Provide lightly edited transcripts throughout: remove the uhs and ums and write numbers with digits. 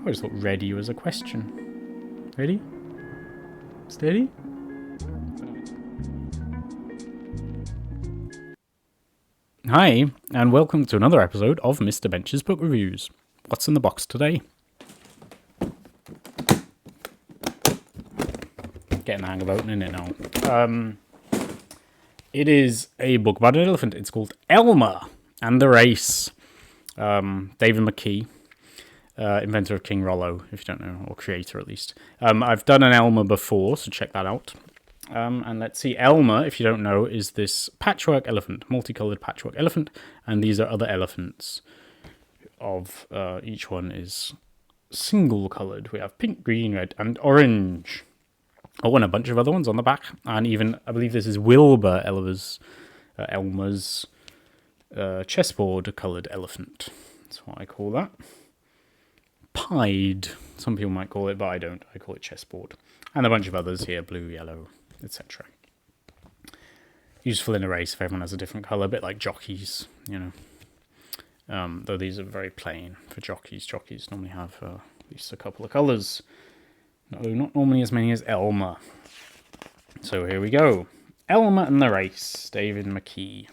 I just thought ready was a question. Ready? Steady? Hi, and welcome to another episode of Mr. Bench's Book Reviews. What's in the box today? Getting the hang of opening it now. It is a book about an elephant. It's called Elmer and the Race. David McKee, inventor of King Rollo, if you don't know, or creator at least. I've done an Elmer before, so check that out. And let's see, Elmer, if you don't know, is this patchwork elephant, multicolored patchwork elephant, and these are other elephants. Of each one is single colored. We have pink, green, red, and orange. Oh, and a bunch of other ones on the back, and even I believe this is Wilbur Elmer's chessboard colored elephant. That's what I call that. Pied, some people might call it, but I don't. I call it chessboard. And a bunch of others here, blue, yellow, etc. Useful in a race if everyone has a different colour, a bit like jockeys, you know. Though these are very plain for jockeys. Jockeys normally have at least a couple of colours. No, not normally as many as Elmer. So here we go. Elmer and the Race, David McKee.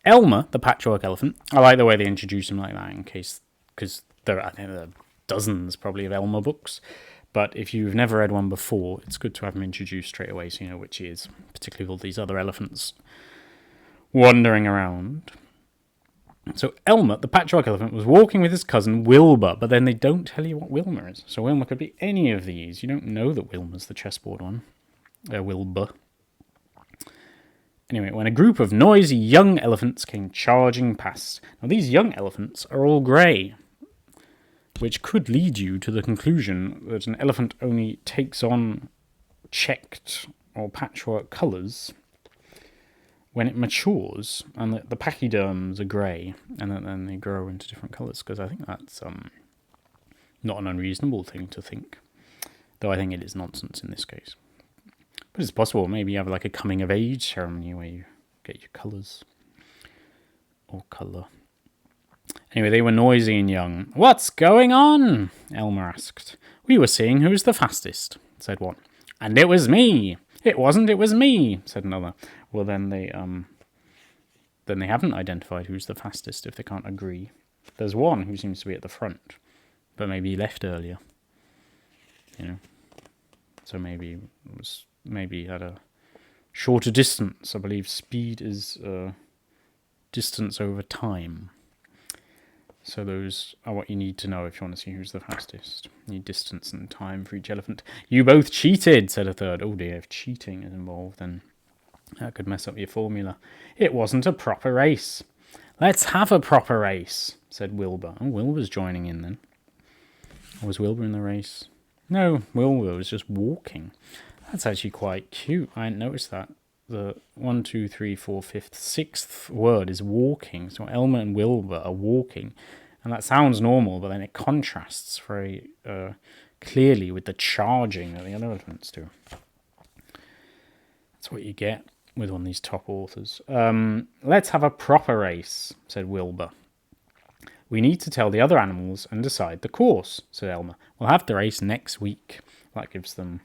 Elmer, the patchwork elephant. I like the way they introduce him like that because I think there are dozens probably of Elmer books. But if you've never read one before, it's good to have him introduced straight away so you know which he is, particularly with all these other elephants wandering around. So Elmer, the patchwork elephant, was walking with his cousin Wilbur, but then they don't tell you what Wilmer is. So Wilmer could be any of these. You don't know that Wilmer's the chessboard one. Wilbur. Anyway, when a group of noisy young elephants came charging past. Now these young elephants are all grey, which could lead you to the conclusion that an elephant only takes on checked or patchwork colours when it matures, and the pachyderms are grey, and then they grow into different colours, because I think that's not an unreasonable thing to think, though I think it is nonsense in this case. But it's possible, maybe you have like a coming-of-age ceremony where you get your colours, or colour. Anyway, they were noisy and young. "What's going on?" Elmer asked. "We were seeing who's the fastest," said one. "And it was me." "It wasn't, it was me," said another. Well, then they haven't identified who's the fastest if they can't agree. There's one who seems to be at the front, but maybe he left earlier. You know, so maybe at a shorter distance. I believe speed is distance over time. So those are what you need to know if you want to see who's the fastest. You need distance and time for each elephant. "You both cheated," said a third. Oh dear, if cheating is involved, then that could mess up your formula. "It wasn't a proper race." "Let's have a proper race," said Wilbur. Oh, Wilbur's joining in then. Or was Wilbur in the race? No, Wilbur was just walking. That's actually quite cute. I hadn't noticed that. The 1, 2, 3, 4, 5th, 6th word is walking. So Elmer and Wilbur are walking. And that sounds normal, but then it contrasts very clearly with the charging that the other elephants do. That's what you get with one of these top authors. "Let's have a proper race," said Wilbur. "We need to tell the other animals and decide the course," said Elmer. "We'll have the race next week." That gives them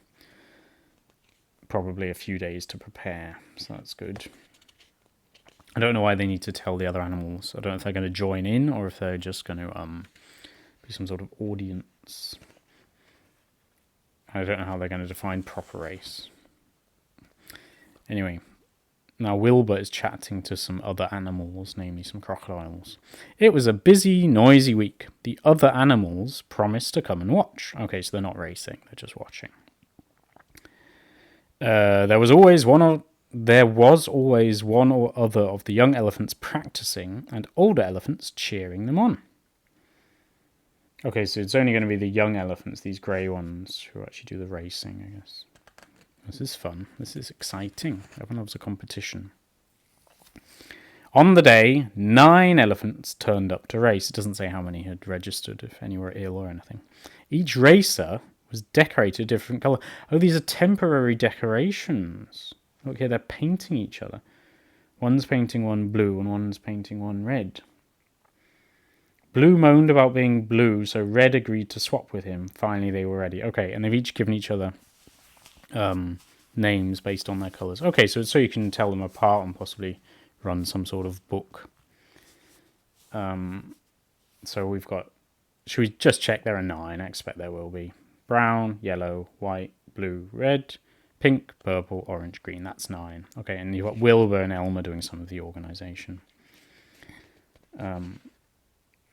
probably a few days to prepare, so that's good. I don't know why they need to tell the other animals. I don't know if they're going to join in or if they're just going to be some sort of audience. I don't know how they're going to define proper race. Anyway, now Wilbur is chatting to some other animals, namely some crocodiles. "It was a busy, noisy week. The other animals promised to come and watch." Okay, so they're not racing, they're just watching. There was always one or other of the young elephants practicing and older elephants cheering them on. Okay, so it's only going to be the young elephants, these grey ones, who actually do the racing, I guess. This is fun. This is exciting. Everyone loves a competition. On the day, 9 elephants turned up to race. It doesn't say how many had registered, if any were ill or anything. Each racer was decorated a different colour. Oh, these are temporary decorations. Look here, they're painting each other. One's painting one blue and one's painting one red. Blue moaned about being blue, so Red agreed to swap with him. Finally, they were ready. Okay, and they've each given each other names based on their colours. Okay, so you can tell them apart and possibly run some sort of book. So we've got... Should we just check there are 9? I expect there will be. Brown, yellow, white, blue, red, pink, purple, orange, green. That's 9. Okay, and you've got Wilbur and Elmer doing some of the organisation. Well,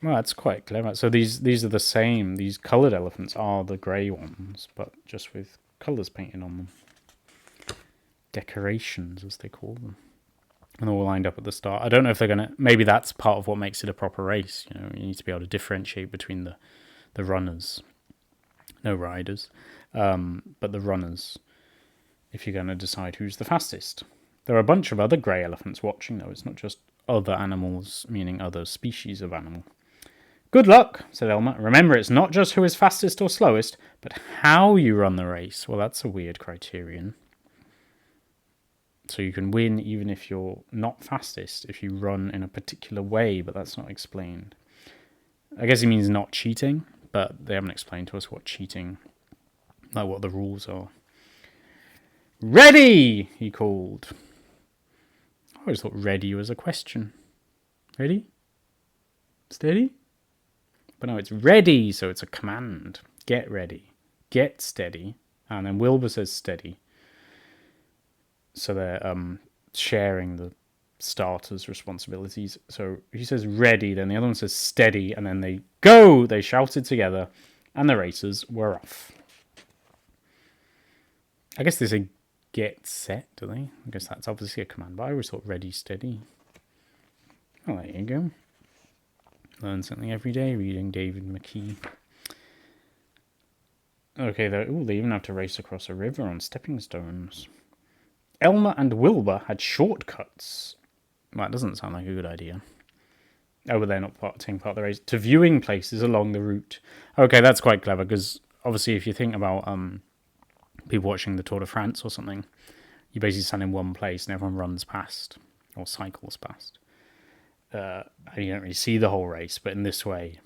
that's quite clever. So these are the same. These coloured elephants are the grey ones, but just with colours painted on them. Decorations, as they call them. And they're all lined up at the start. I don't know if they're going to... Maybe that's part of what makes it a proper race. You know, you need to be able to differentiate between the runners. No riders. But the runners, if you're going to decide who's the fastest. There are a bunch of other grey elephants watching, though. It's not just other animals, meaning other species of animal. Good luck, said Elmer. Remember, it's not just who is fastest or slowest, but how you run the race. Well, that's a weird criterion. So you can win even if you're not fastest, if you run in a particular way, but that's not explained. I guess he means not cheating, but they haven't explained to us what cheating, like what the rules are. Ready, he called. I always thought ready was a question. Ready? Steady? But no, it's ready, so it's a command. Get ready. Get steady. And then Wilbur says steady. So they're sharing the starters' responsibilities. So he says ready, then the other one says steady, and then they go! They shouted together, and the racers were off. I guess they say get set, do they? I guess that's obviously a command, but I always thought ready, steady. Oh, there you go. Learn something every day reading David McKee. Okay, they even have to race across a river on stepping stones. Elmer and Wilbur had shortcuts. Well, that doesn't sound like a good idea. Oh, but they're not taking part of the race. To viewing places along the route. Okay, that's quite clever, because obviously if you think about people watching the Tour de France or something, you basically stand in one place and everyone runs past, or cycles past. And you don't really see the whole race, but in this way,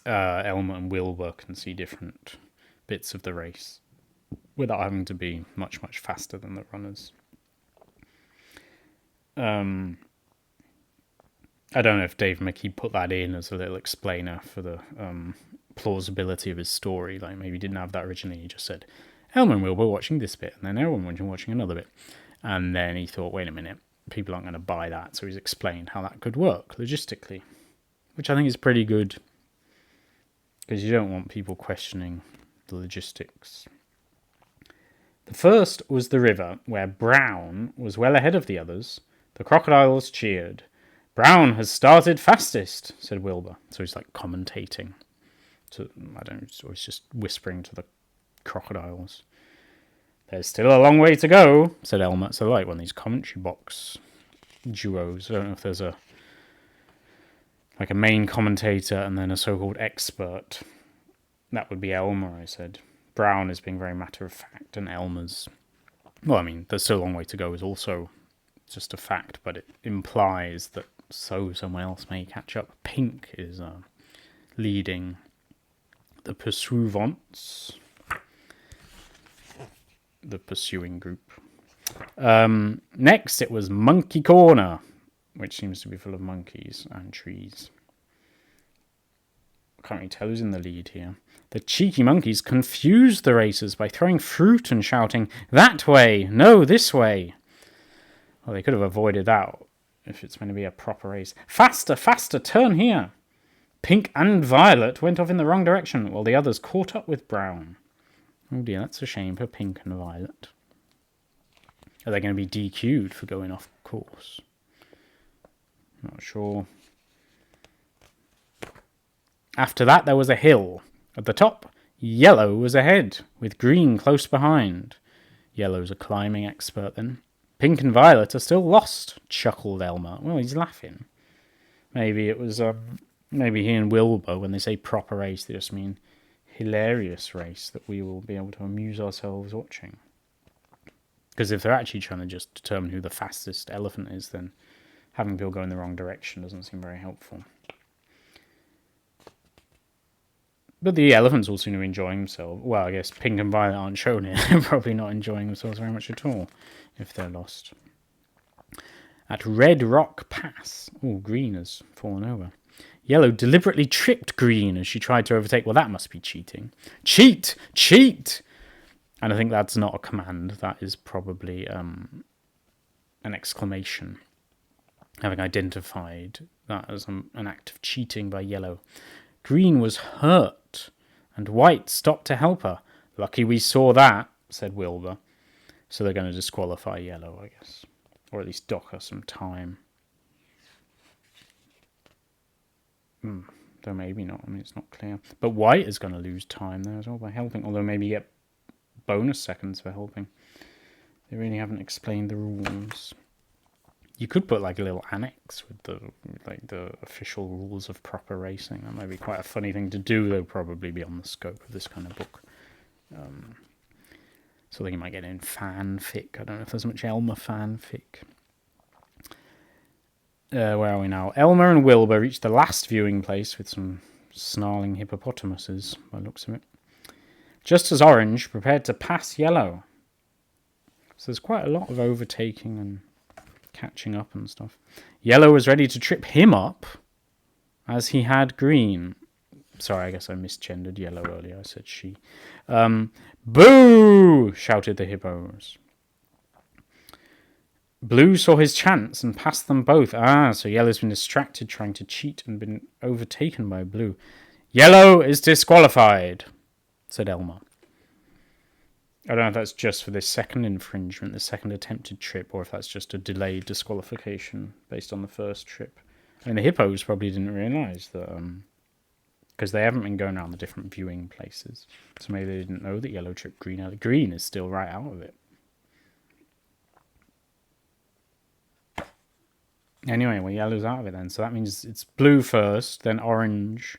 Elmer and Wilbur can see different bits of the race without having to be much, much faster than the runners. I don't know if Dave McKee put that in as a little explainer for the plausibility of his story. Like maybe he didn't have that originally. He just said, Elmer and Wilbur watching this bit, and then everyone watching another bit. And then he thought, wait a minute, people aren't going to buy that. So he's explained how that could work logistically, which I think is pretty good, because you don't want people questioning the logistics. The first was the river, where Brown was well ahead of the others. The crocodiles cheered. Brown has started fastest, said Wilbur. So he's like commentating. I don't know, so he's just whispering to the crocodiles. There's still a long way to go, said Elmer. So like one of these commentary box duos. I don't know if there's a main commentator and then a so-called expert. That would be Elmer, I said. Brown is being very matter-of-fact, and Elmer's... Well, I mean, there's still a long way to go is also just a fact, but it implies that someone else may catch up. Pink is leading the pursuivants, the pursuing group. Next, it was Monkey Corner, which seems to be full of monkeys and trees. I can't really tell who's in the lead here. The cheeky monkeys confused the racers by throwing fruit and shouting, that way, no, this way. Well, they could have avoided that if it's meant to be a proper race. Faster, faster, turn here. Pink and Violet went off in the wrong direction, while the others caught up with Brown. Oh dear, that's a shame for Pink and Violet. Are they going to be DQ'd for going off course? Not sure. After that, there was a hill. At the top, Yellow was ahead, with Green close behind. Yellow's a climbing expert, then. Pink and Violet are still lost, chuckled Elmer. Well, he's laughing. Maybe it was, maybe he and Wilbur, when they say proper race, they just mean hilarious race that we will be able to amuse ourselves watching. Because if they're actually trying to just determine who the fastest elephant is, then having people go in the wrong direction doesn't seem very helpful. But the elephants all seem to be enjoying themselves. Well, I guess Pink and Violet aren't shown here. They're probably not enjoying themselves very much at all if they're lost. At Red Rock Pass. Oh, Green has fallen over. Yellow deliberately tripped Green as she tried to overtake. Well, that must be cheating. Cheat! Cheat! And I think that's not a command. That is probably an exclamation. Having identified that as an act of cheating by Yellow. Green was hurt, and White stopped to help her. Lucky we saw that, said Wilbur. So they're going to disqualify Yellow, I guess. Or at least dock her some time. Though maybe not. I mean, it's not clear. But White is going to lose time there as well by helping. Although maybe get bonus seconds for helping. They really haven't explained the rules. You could put like a little annex with the official rules of proper racing. That might be quite a funny thing to do, though probably beyond the scope of this kind of book. Something you might get in fanfic. I don't know if there's much Elmer fanfic. Where are we now? Elmer and Wilbur reached the last viewing place with some snarling hippopotamuses, by the looks of it. Just as Orange prepared to pass Yellow. So there's quite a lot of overtaking and catching up and stuff. Yellow was ready to trip him up, as he had Green. Sorry, I guess I misgendered Yellow earlier. I said she. Boo! Shouted the hippos. Blue saw his chance and passed them both. So Yellow's been distracted trying to cheat and been overtaken by Blue. Yellow is disqualified, said Elmer. I don't know if that's just for this second infringement, the second attempted trip, or if that's just a delayed disqualification based on the first trip. I mean, the hippos probably didn't realise that, because they haven't been going around the different viewing places. So maybe they didn't know that Yellow tripped Green out. Green is still right out of it. Anyway, well, Yellow's out of it then. So that means it's Blue first, then Orange,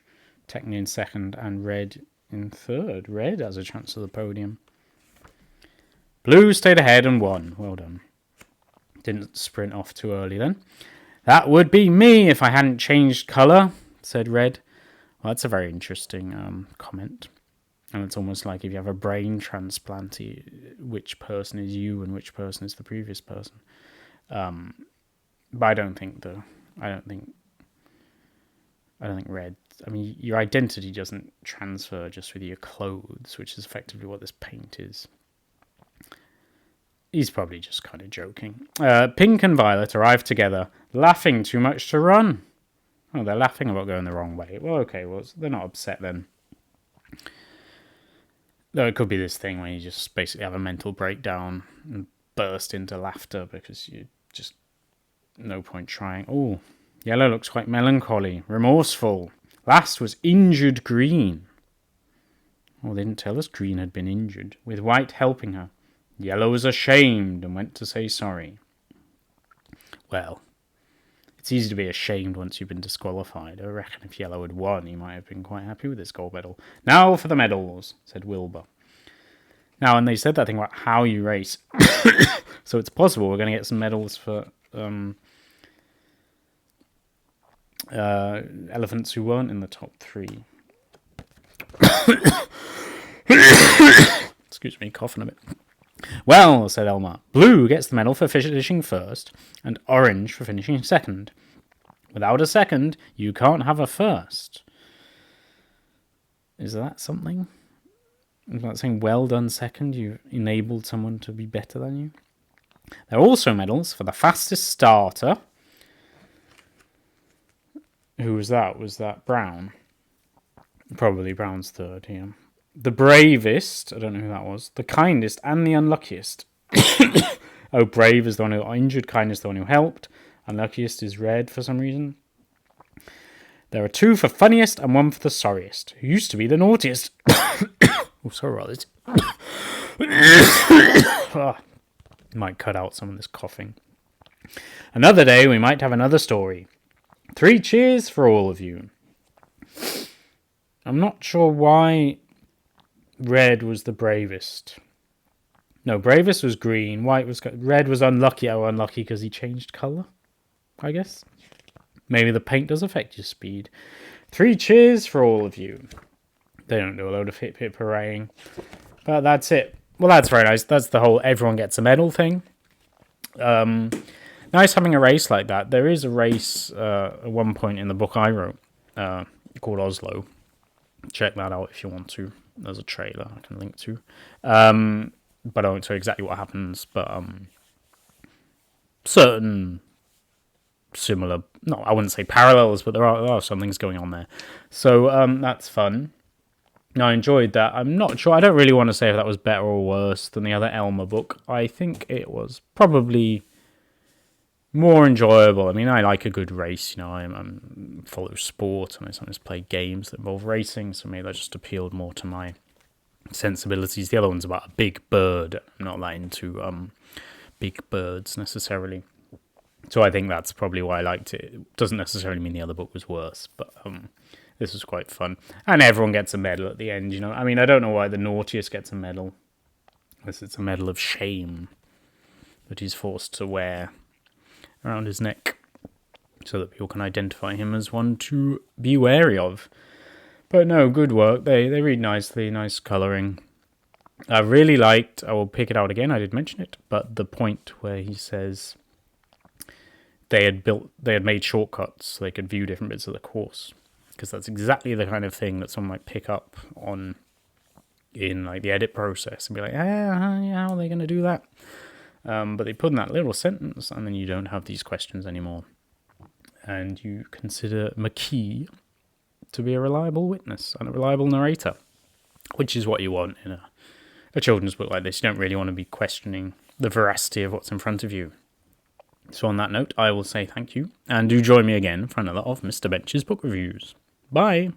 technically in second, and Red in third. Red has a chance at the podium. Blue stayed ahead and won. Well done. Didn't sprint off too early then. That would be me if I hadn't changed colour, said Red. Well, that's a very interesting comment. And it's almost like if you have a brain transplant, which person is you and which person is the previous person. But I don't think Red. I mean, your identity doesn't transfer just with your clothes, which is effectively what this paint is. He's probably just kind of joking. Pink and Violet arrived together, laughing too much to run. Oh, they're laughing about going the wrong way. Well, okay, well, they're not upset then. Though it could be this thing where you just basically have a mental breakdown and burst into laughter because you just no point trying. Oh, Yellow looks quite melancholy, remorseful. Last was injured Green. Oh, they didn't tell us Green had been injured, with White helping her. Yellow was ashamed and went to say sorry. Well, it's easy to be ashamed once you've been disqualified. I reckon if Yellow had won, he might have been quite happy with his gold medal. Now for the medals, said Wilbur. Now, and they said that thing about how you race. So it's possible we're going to get some medals for elephants who weren't in the top 3. Excuse me, coughing a bit. Well, said Elmer, Blue gets the medal for finishing first, and Orange for finishing second. Without a second, you can't have a first. Is that something? Is that saying, well done second, you've enabled someone to be better than you? There are also medals for the fastest starter. Who was that? Was that Brown? Probably Brown's third here. The bravest, I don't know who that was, the kindest and the unluckiest. Oh, brave is the one who injured, kind is the one who helped, unluckiest is Red for some reason. There are 2 for funniest and 1 for the sorriest, who used to be the naughtiest. Oh, sorry about this. Might cut out some of this coughing. Another day we might have another story. 3 cheers for all of you. I'm not sure why Red was the bravest. No, bravest was Green. Red was unlucky. Oh, unlucky because he changed colour, I guess. Maybe the paint does affect your speed. 3 cheers for all of you. They don't do a load of hip hip hooraying. But that's it. Well, that's very nice. That's the whole everyone gets a medal thing. Nice having a race like that. There is a race at one point in the book I wrote called Oslo. Check that out if you want to. There's a trailer I can link to. But I won't tell you exactly what happens. But certain similar, no, I wouldn't say parallels, but there are some things going on there. So that's fun. I enjoyed that. I'm not sure. I don't really want to say if that was better or worse than the other Elmer book. I think it was probably more enjoyable. I mean, I like a good race. You know, I'm follow sport and I sometimes play games that involve racing. So maybe that just appealed more to my sensibilities. The other one's about a big bird. I'm not that into big birds necessarily. So I think that's probably why I liked it. It doesn't necessarily mean the other book was worse, but this was quite fun. And everyone gets a medal at the end, you know. I mean, I don't know why the naughtiest gets a medal. Unless it's a medal of shame that he's forced to wear around his neck so that people can identify him as one to be wary of. But no, good work. They read nicely, nice colouring. I really liked, I will pick it out again, I did mention it, but the point where he says they had made shortcuts so they could view different bits of the course. Because that's exactly the kind of thing that someone might pick up on in like the edit process and be like, how are they going to do that? But they put in that little sentence and then you don't have these questions anymore. And you consider McKee to be a reliable witness and a reliable narrator, which is what you want in a children's book like this. You don't really want to be questioning the veracity of what's in front of you. So on that note, I will say thank you, and do join me again for another of Mr. Bench's book reviews. Bye!